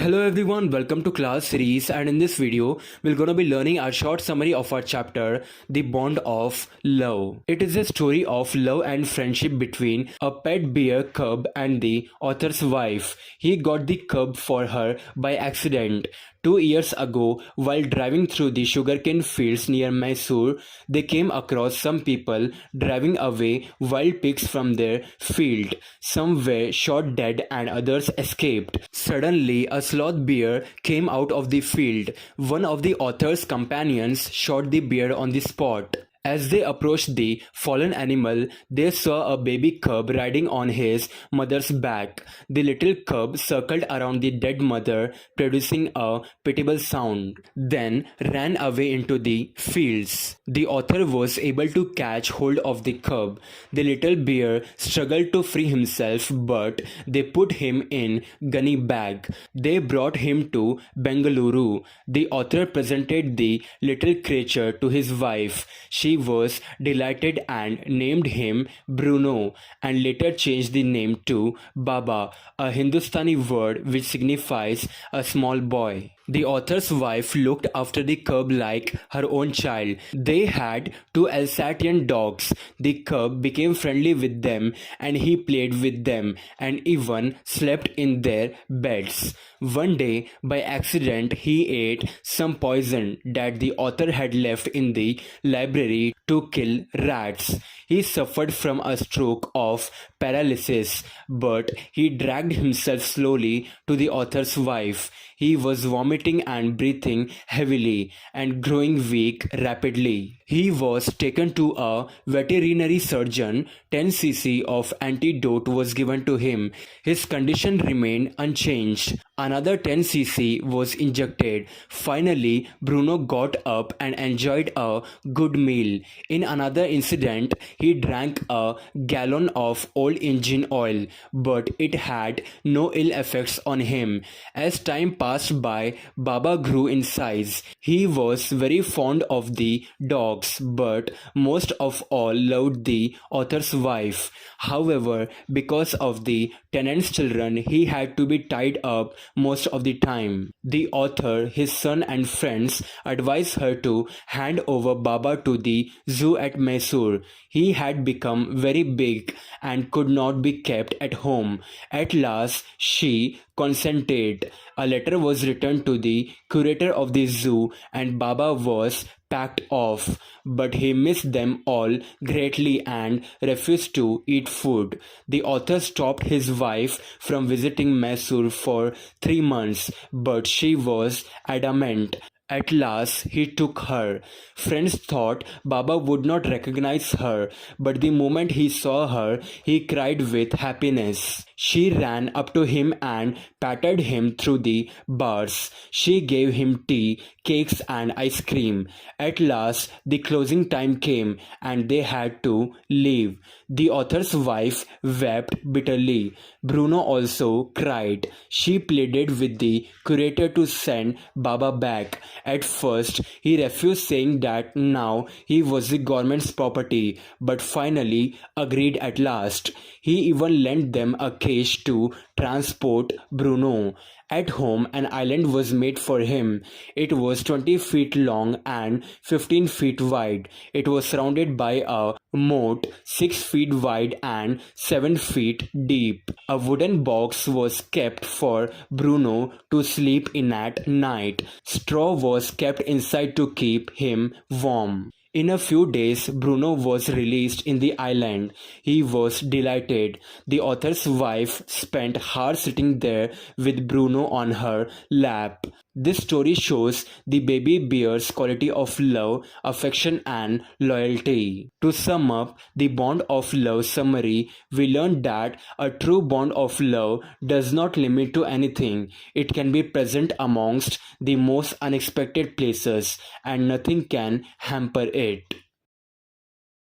Hello everyone, welcome to class series, and in this video we're going to be learning a short summary of our chapter The Bond of Love. It is a story of love and friendship between a pet bear cub and the author's wife. He got the cub for her by accident. 2 years ago, while driving through the sugarcane fields near Mysore, they came across some people driving away wild pigs from their field. Some were shot dead and others escaped. Suddenly, a sloth bear came out of the field. One of the author's companions shot the bear on the spot. As they approached the fallen animal, they saw a baby cub riding on his mother's back. The little cub circled around the dead mother, producing a pitiable sound, then ran away into the fields. The author was able to catch hold of the cub. The little bear struggled to free himself, but they put him in gunny bag. They brought him to Bengaluru. The author presented the little creature to his wife. She was delighted and named him Bruno, and later changed the name to Baba, a Hindustani word which signifies a small boy. The author's wife looked after the cub like her own child. They had 2 Alsatian dogs. The cub became friendly with them and he played with them and even slept in their beds. One day, by accident, he ate some poison that the author had left in the library to kill rats. He suffered from a stroke of paralysis, but he dragged himself slowly to the author's wife. He was vomiting and breathing heavily and growing weak rapidly. He was taken to a veterinary surgeon. 10 cc of antidote was given to him. His condition remained unchanged. Another 10 cc was injected. Finally, Bruno got up and enjoyed a good meal. In another incident, he drank a gallon of old engine oil, but it had no ill effects on him. As time passed by, Baba grew in size. He was very fond of the dogs, but most of all loved the author's wife. However, because of the tenant's children, he had to be tied up most of the time. The author, his son and friends advised her to hand over Baba to the zoo at Mysore. He had become very big and could not be kept at home. At last, she consented. A letter was written to the curator of the zoo and Baba was packed off, but he missed them all greatly and refused to eat food. The author stopped his wife from visiting Mysore for 3 months, but she was adamant. At last, he took her. Friends thought Baba would not recognize her, but the moment he saw her, he cried with happiness. She ran up to him and patted him through the bars. She gave him tea, cakes and ice cream. At last, the closing time came and they had to leave. The author's wife wept bitterly. Bruno also cried. She pleaded with the curator to send Baba back. At first, he refused, saying that now he was the government's property, but finally agreed at last. He even lent them a cage to transport Bruno. At home, an island was made for him. It was 20 feet long and 15 feet wide. It was surrounded by a moat 6 feet wide and 7 feet deep. A wooden box was kept for Bruno to sleep in at night. Straw was kept inside to keep him warm. In a few days, Bruno was released in the island. He was delighted. The author's wife spent hours sitting there with Bruno on her lap. This story shows the baby bear's quality of love, affection and loyalty. To sum up the bond of love summary, we learned that a true bond of love does not limit to anything. It can be present amongst the most unexpected places and nothing can hamper it.